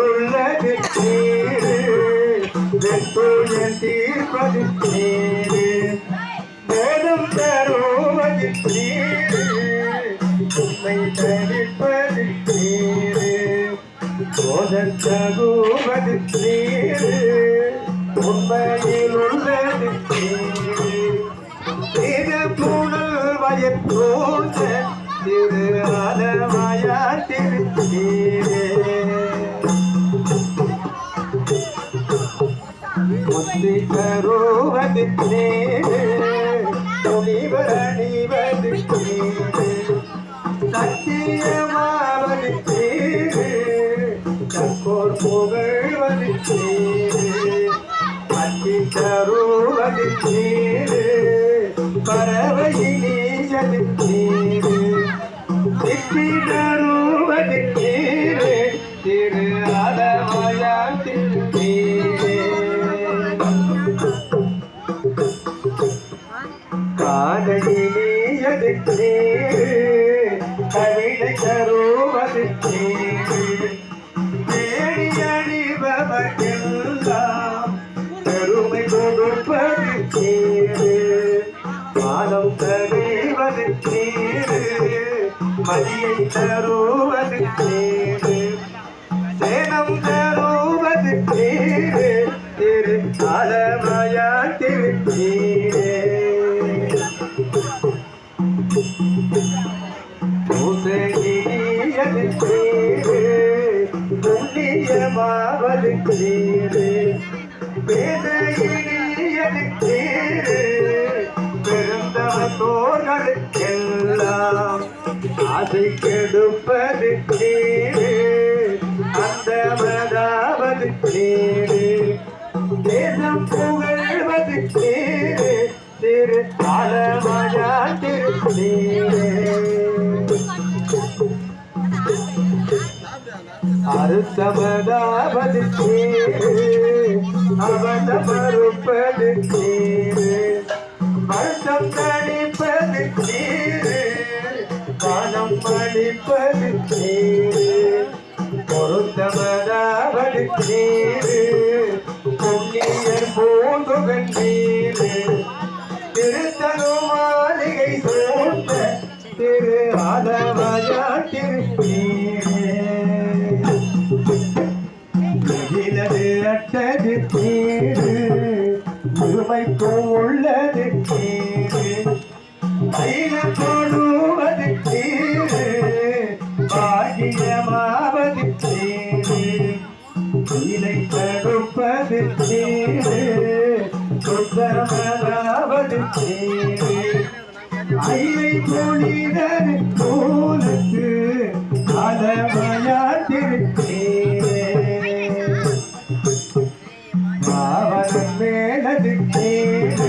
உள்ளது தீர்ப்பது நீரு வேதம் தருவது நீரு உண்மை தரிப்பது நீரு போதத்தகுவது நீரு உண்மையில் உள்ளது நீரு திரு புனல் வயத்தோன்ற திரு ஆலமாயா திருத்தீரே முத்தி தருவது நீரு துணிவர் அணிவது நீரு சத்தியமாவது நீரு தக்கோர் புகழ்வது நீரு அத்தி தருவது நீரு பறவையினியது நீரு சித்தி தருவது நீரு திரு ஆலமாயா திருத்தீரே காதலினியது நீரு கவிதை தருவது நீரு தேடி அணிபவர்க்கெல்லாம் பெருமை கொடுப்பது நீரு மானம் தருவது நீரு மதியை தருவது நீரு சேனம் தருவது நீரு திரு ஆலமாயா திருத்தீரே பூசையினியது நீரு புண்ணியமாவது நீரு வேதையினியது நீரு பெருந்தவத்தோர்களுக்கெல்லாம் ஆசை கெடுப்பது நீரு அந்த மதாவது நீரு தேசம் புகழ்வது நீரு திரு ஆலமாயா திருத்தீரே அறுத்தமதாவது நீரு அவதமறுப்பது நீரு வருத்தம் கழிப்பது நீரு காணம் அளிப்பது நீரு பொருத்தமதாவது நீரு புண்ணியர் பூந்துகள் நீரு திருத்தனு மாளிகை சூழ்ந்த திரு ஆலமாயா திருத்தீரே அட்டது நீரு முழுமைக்கும் உள்ளது நீரு மயிலம் தொழுவது நீரு பாகியமாவது நீரு இலை தடுப்பது நீரு சுத்தமதாவது நீரு அயிலை பொழிதரு போலுக்கு ஆலமாயா திருத்தீரே மேலது நீரு